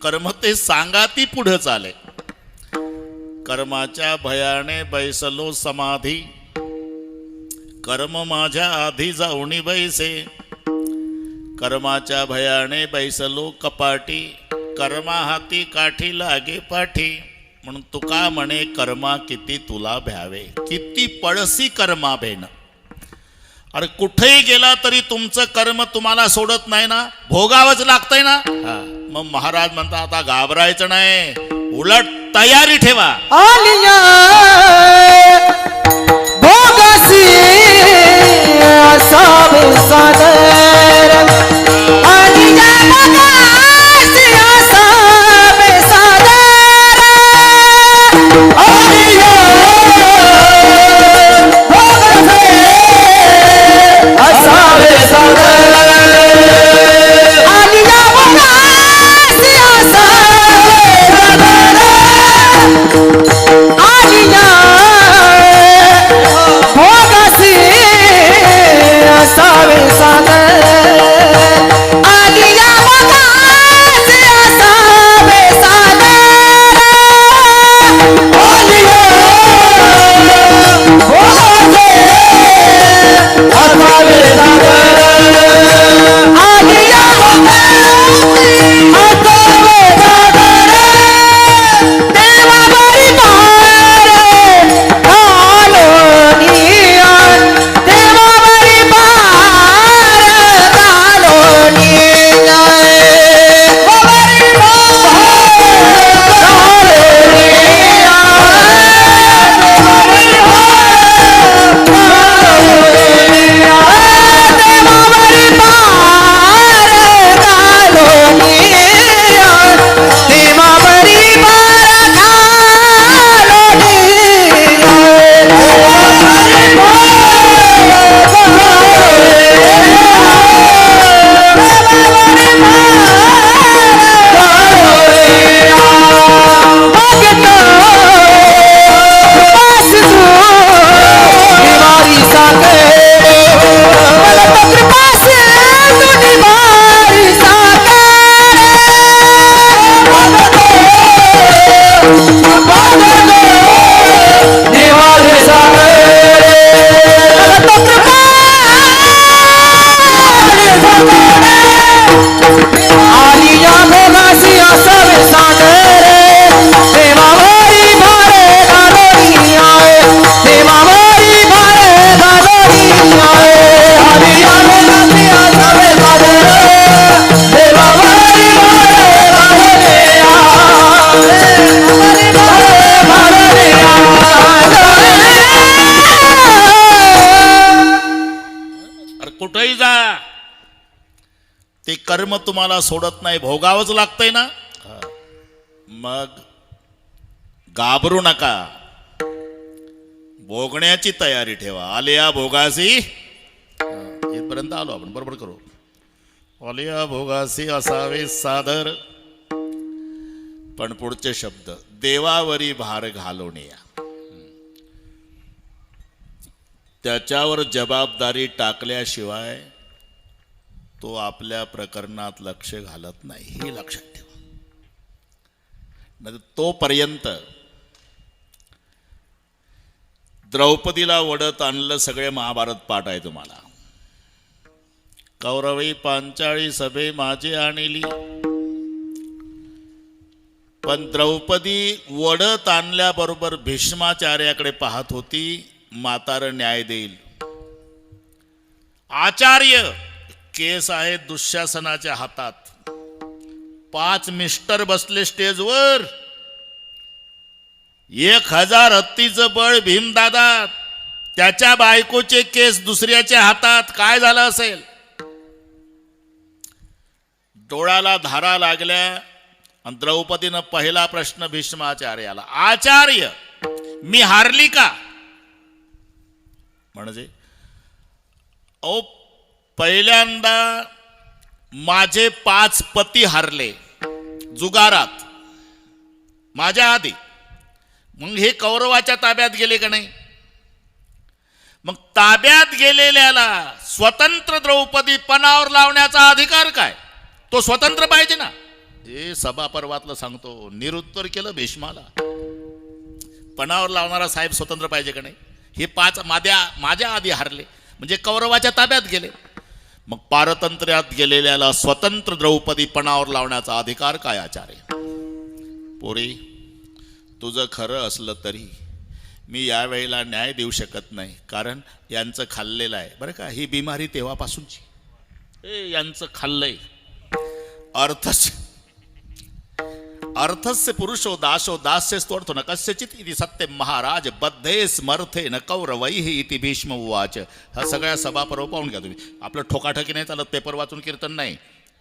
कर्म ते सांगा ती पुढे चाले. कर्माच्या भयाने बैसलो समाधी, कर्म माझ्या आधी जाऊनी बैसे. कर्माच्या भयाने बैसलो कपाटी, कर्मा हाती काठी लागे पाठी. म्हणून तुका म्हणे कर्मा किती तुला भ्यावे, किती पळसी कर्मा भेन. अरे कुठेही गेला तरी तुमचं कर्म तुम्हाला सोडत नाही ना, भोगावंच लागतंय ना. मग महाराज म्हणता आता घाबरायचं नाही, उलट तयारी ठेवा. आलिया भोगसी असावे सादर, आलिया भोगसी असावे सादर. आलिया भोगसी असावे सादर, आलिया भोगसी असावे सादर. आलिया भोगसी असावे सादर, आलिया भोगसी असावे सादर. आलिया भोगसी असावे सादर, आलिया भोगसी असावे सादर. देवावरी बार घालोनियान, देवावरी बार घालोनियान, देवावरी बार ते कर्म तुम्हाला सोडत नाही, भोगावंच लागतंय ना. मग घाबरू नका, भोगण्याची तयारी ठेवा. आलिया भोगासी, इथपर्यंत आलो आपण, बरोबर करू. आलिया भोगासी असावे सादर. पण पुढचे शब्द, देवावरी भार घालवण्या, त्याच्यावर जबाबदारी टाकल्याशिवाय तो आपल्या प्रकरणात लक्ष घालत नाही, हे लक्षात ठेवा. नाही तोपर्यंत द्रौपदीला वडत आणलं, सगळे महाभारत पाठ आहे तुम्हाला. कौरवी पांचाळी सभे माझे आणली, पण द्रौपदी वडत आणल्याबरोबर भीष्माचार्याकडे पाहत होती, म्हातार न्याय देईल. आचार्य केस आहे दुःशासनाच्या हातात, 5 मिस्टर बसले स्टेजवर, 1000 हत्तीचं बळ भीमदादा, त्याच्या बायकोचे केस दुसऱ्याच्या हातात. काय झालं असेल? डोळ्याला धारा लागल्या आणि द्रौपदीनं पहिला प्रश्न भीष्माचार्याला, आचार्य मी हारली का? म्हणजे ओ पहिल्यांदा माझे 5 पती हारले जुगारात माझ्या आधी, मग हे कौरवाच्या ताब्यात गेले का नाही? मग ताब्यात गेलेल्याला स्वतंत्र द्रौपदी पणावर लावण्याचा अधिकार काय? तो स्वतंत्र पाहिजे ना. हे सभा पर्वातलं सांगतो, निरुत्तर केलं भीष्माला. पणावर लावणारा साहेब स्वतंत्र पाहिजे का नाही? हे 5 माझ्या आधी हारले म्हणजे कौरवाच्या ताब्यात गेले. मग पारतंत्र्यात गेलेल्याला स्वतंत्र द्रौपदी पणावर लावण्याचा अधिकार काय आचार्य? पोरी, तुझं खरं असलं तरी मी यावेळेला न्याय देऊ शकत नाही, कारण यांचं खाल्लेलं आहे बरं का. ही बिमारी तेव्हापासूनची, यांचं खाल्लंय. अर्थस्य पुरुषो दासो दास्य स्तोर्थो न कस्यचित इति सत्य महाराज बद्धे स्मर्थे न कौरवैः इति भीष्म उवाच. हा सगळ्या सभापर्व पाहून घ्या तुम्ही. आपलं ठोकाठकी नाही चालत, पेपर वाचून कीर्तन नाही.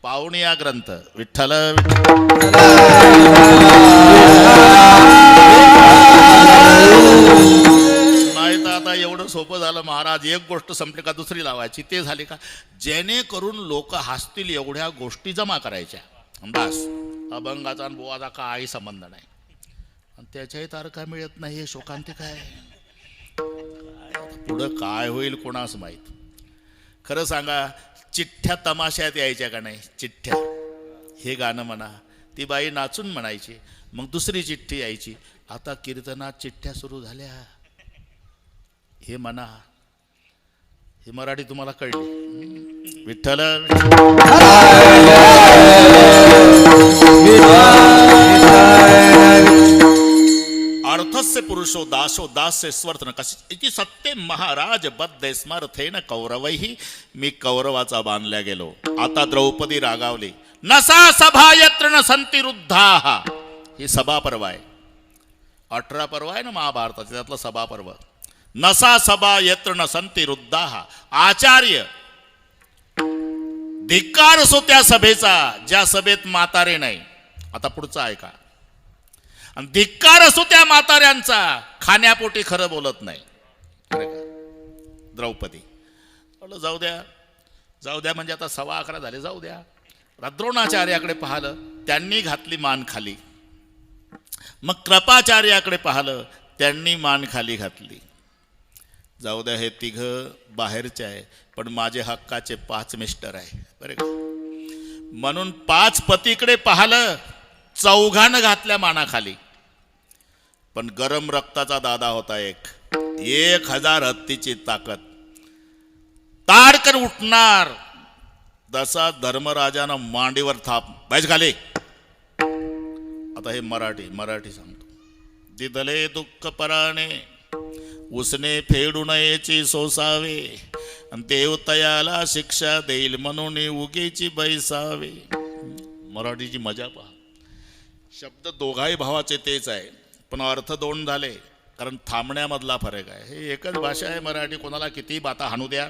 पाहुणी या ग्रंथ. विठ्ठल नाही तर आता एवढं सोपं झालं महाराज, एक गोष्ट संपली का दुसरी लावायची, ते झाली का? जेणेकरून लोक हसतील एवढ्या गोष्टी जमा करायच्या. बस, अभंगाचा आणि बोवाचा काही संबंध नाही, आणि त्याच्याही तारखा मिळत नाही. हे शोकांतिक आहे. पुढं काय होईल कोणास माहीत. खरं सांगा, चिठ्ठ्या तमाशात यायच्या का नाही? चिठ्ठ्या, हे गाणं म्हणा, ती बाई नाचून म्हणायची, मग दुसरी चिठ्ठी यायची. आता कीर्तनात चिठ्ठ्या सुरू झाल्या. हे म्हणा, हे मराठी तुम्हाला कळली. विठ्ठल अर्थस्य पुरुषो दासो दास्य स्वर्थ न कशी सत्य महाराज बद्धे स्मर्थेन कौरवैः. मी कौरवाचा बांधल्या गेलो. आता द्रौपदी रागावली. नसा सभा यत्र न संति रुद्धाः. ही सभा पर्व आहे, 18 पर्व आहे ना महाभारताचे, त्यातलं सभा पर्व. नसा सभा यत्र न संति रुद्धाः. आचार्य, धिक्कार असो त्या सभेचा ज्या सभेत म्हातारे नाही. आता पुढचा ऐका. आणि धिक्कार असो त्या म्हाताऱ्यांचा खाण्यापोटी खरं बोलत नाही. द्रौपदी जाऊ द्या, जाऊ द्या म्हणजे आता 11:15 झाले, जाऊ द्या. द्रोणाचार्याकडे पाहिलं, त्यांनी घातली मान खाली. मग कृपाचार्याकडे पाहिलं, त्यांनी मान खाली घातली. जाऊ द्या, हे 3 बाहेरचे आहे, पण माझे हक्काचे 5 मिस्टर आहे बरे का. म्हणून 5 पतीकडे पाहिलं, 4घानं घातल्या मानाखाली. पण गरम रक्ताचा दादा होता एक. 1000 हत्तीची ताकद, ताडकन उठणार. तसा धर्मराजानं मांडीवर थाप, बैस खाली. आता हे मराठी सांगतो. दिदले दुःख पराने उसने फेडू नयेची सोसावे, आणि देवतयाला शिक्षा देईल म्हणून उगीची बैसावे. मराठीची मजा पहा. शब्द दोघाही भावाचे तेच आहे, पण अर्थ 2 झाले, कारण थांबण्यामधला फरक आहे. हे एकच भाषा आहे मराठी, कोणाला किती बाता हाणू द्या.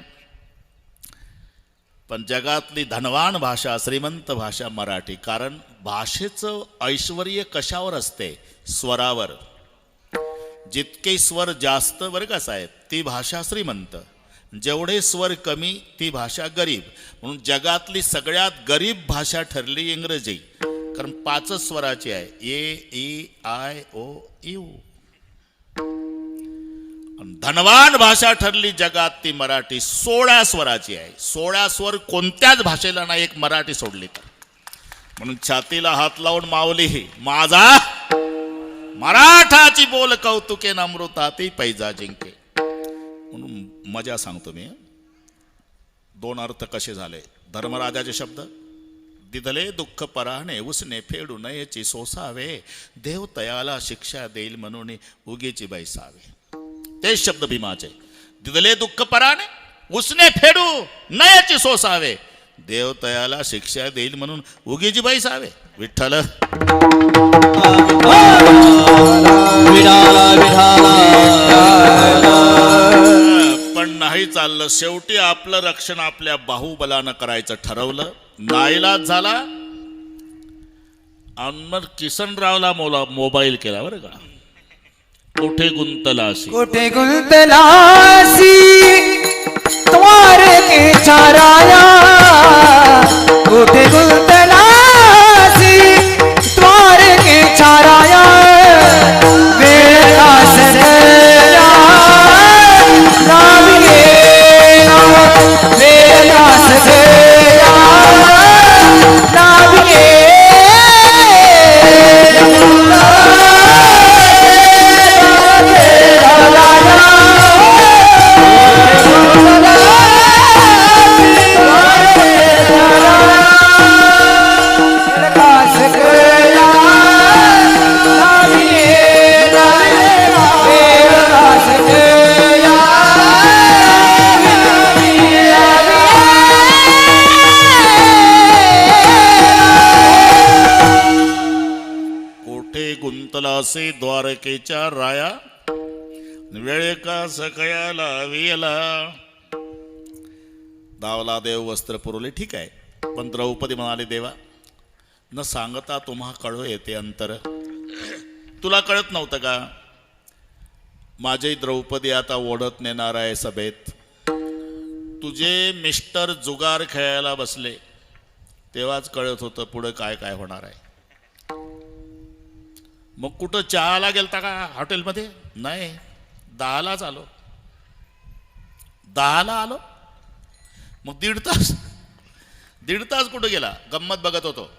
पण जगातली धनवान भाषा, श्रीमंत भाषा मराठी. कारण भाषेचं ऐश्वर्य कशावर असते? स्वरावर. जितके स्वर जास्त बरं कसं आहे ती भाषा श्रीमंत, जेवढे स्वर कमी ती भाषा गरीब. म्हणून जगातली सगळ्यात गरीब भाषा ठरली इंग्रजी, कारण 5 स्वराची आहे, ए ई आय ओ यू. धनवान भाषा ठरली जगात ती मराठी, 16 स्वराची आहे. 16 स्वर कोणत्याच भाषेला नाही, एक मराठी सोडली तर. म्हणून छातीला हात लावून माऊली माझा मराठाची बोल कौतुके अमृताती पैजा जिंके. म्हणून मजा सांगतो मी. 2 अर्थ कसे झाले. धर्मराजाचे शब्द, दिधले दुःख पराणे उसने फेडू नयेची सोसावे, देव तयाला शिक्षा देईल म्हणून उगीची बैसावे. तेच शब्द भीमाचे. दिधले दुःख पराणे उसने फेडू नयेची सोसावे, देव तयाला शिक्षा देईल म्हणून उगीची बैसावे. विठ्ठल पण नाही चाललं. शेवटी आपलं रक्षण आपल्या बाहुबलानं करायचं ठरवलं. नाईलाज झाला आणि मग किसनरावला मोबाईल केला बरं का. कुठे गुंतलासी, कुठे गुंतलासी द्वार के चाराया, कुठे गुंतलासी द्वार के चाराया, वेला सजया राविये वेला सजया राविये. गुंतलासी द्वारकेच्या राया, वेळे का सकयाला वियला. दावला देव वस्त्र पुरवले, ठीक आहे. पण द्रौपदी म्हणाली, देवा न सांगता तुम्हा कळो येते अंतर. तुला कळत नव्हतं का माझी द्रौपदी आता ओढत नेणार आहे सभेत. तुझे मिस्टर जुगार खेळायला बसले तेव्हाच कळत होतं पुढे काय काय होणार आहे. मग कुठं चहाला गेलता का हॉटेलमध्ये? नाही, 10लाच आलो. 10ला आलो. मग दीड तास कुठं गेला? गंमत बघत होतो.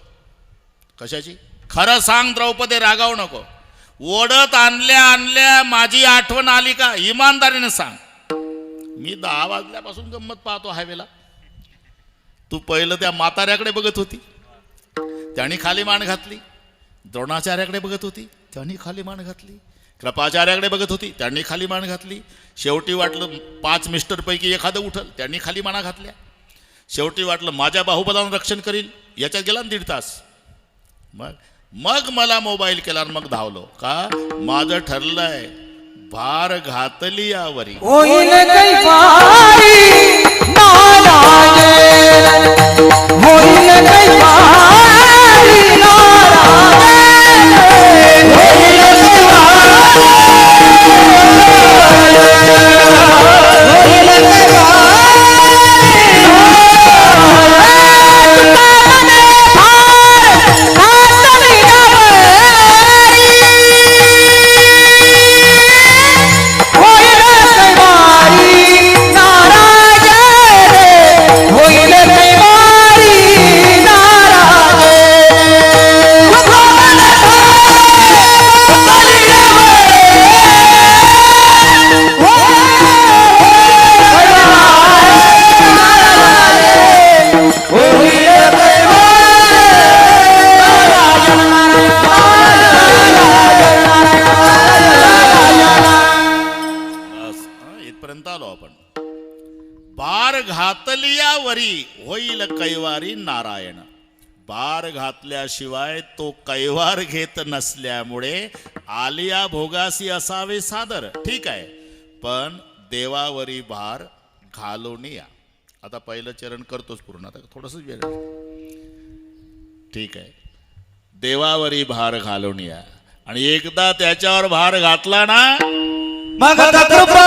कशाची? खरं सांग द्रौपदी, रागावू नको. ओढत आणल्या माझी आठवण आली का? इमानदारीने सांग. मी 10 वाजल्यापासून गंमत पाहतो हायवेला. तू पहिलं त्या म्हाताऱ्याकडे बघत होती, त्यांनी खाली मान घातली. द्रोणाचार्याकडे बघत होती, त्यांनी खाली मान घातली. कृपाचार्याकडे बघत होती, त्यांनी खाली मान घातली. शेवटी वाटलं 5 मिस्टरपैकी एखादं उठल, त्यांनी खाली माना घातल्या. शेवटी वाटलं माझ्या बाहुबलानं रक्षण करील, याच्यात गेला 1.5 तास. मग मला मोबाईल केला, मग धावलो. का? माझं ठरलंय, भार घातली यावरी होईल कैवारी नारायण, होईल कैवारी नारायण, होईल होईल कैवारी नारायण. बार घातल्याशिवाय तो कैवार घेत नसल्यामुळे आलिया भोगासी असावे सादर. ठीक आहे, पण देवावरी भार घालून या. आता पहिलं चरण करतोच पूर्ण, आता थोडंसं वेळ. ठीक आहे, देवावरी भार घालून या आणि एकदा त्याच्यावर भार घातला ना मग कृपा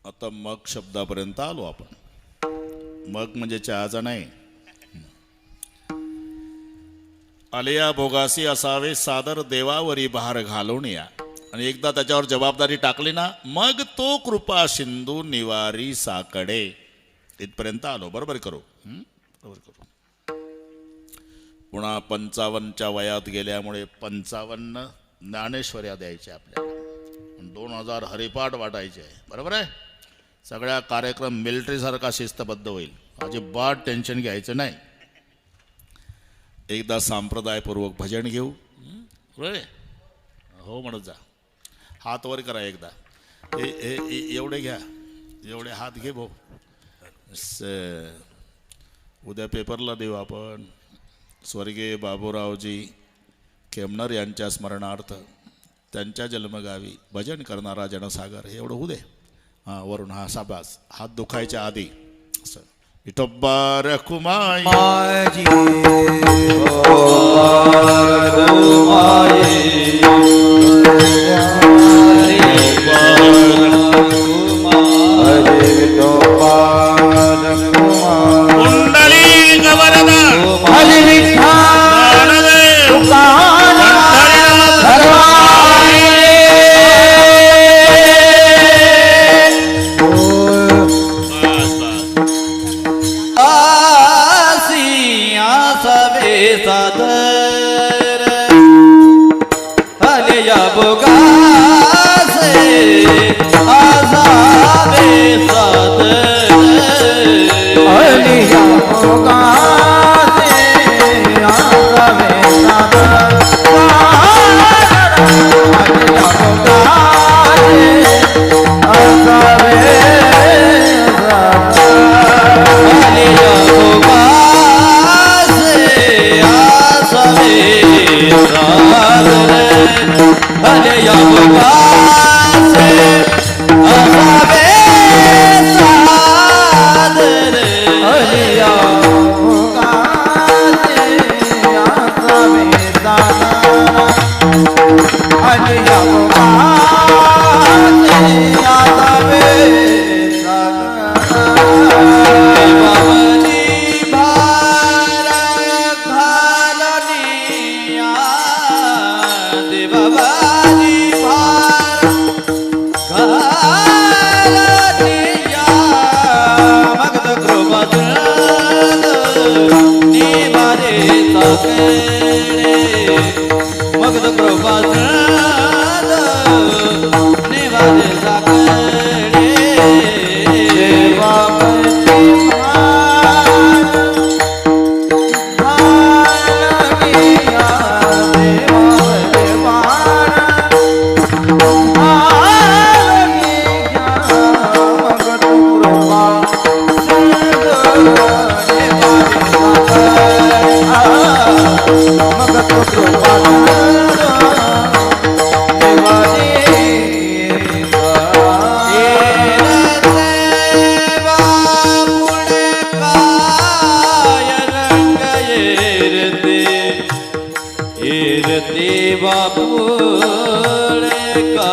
आता मग शब्दापर्यंत आलो आपण. मग म्हणजे चहाचा नाही. आलिया भोगासी असावे सादर देवावरी भार घालून या. आणि एकदा त्याच्यावर जबाबदारी टाकली ना मग तो कृपा सिंधू निवारी साकडे. इथपर्यंत आलो. बरोबर करू. बरोबर करू. पुन्हा 55च्या वयात गेल्यामुळे 55 ज्ञानेश्वर्या द्यायच्या आपल्याला. 2000 हरिपाठ वाटायचे आहे. बरोबर आहे. सगळ्या कार्यक्रम मिलिटरी सारखा शिस्तबद्ध होईल. अजिबात टेन्शन घ्यायचं नाही. एकदा संप्रदायपूर्वक भजन घेऊ. रे हो म्हणत जा. हात वर करा एकदा. एवढे घ्या. एवढे हात घे भाऊ. उद्या पेपरला देऊ आपण. स्वर्गीय बाबूरावजी केमनर यांच्या स्मरणार्थ त्यांच्या जन्मगावी भजन करणारा जनसागर. हे एवढं होऊ दे. हां वरून हा साबास. हात दुखायच्या आधी असं विठोबा रखुमाई कुंडली गवरदा Hallelujah. जाकडे मग तो कृपा नेवाद जाकडे देवा बापुळे का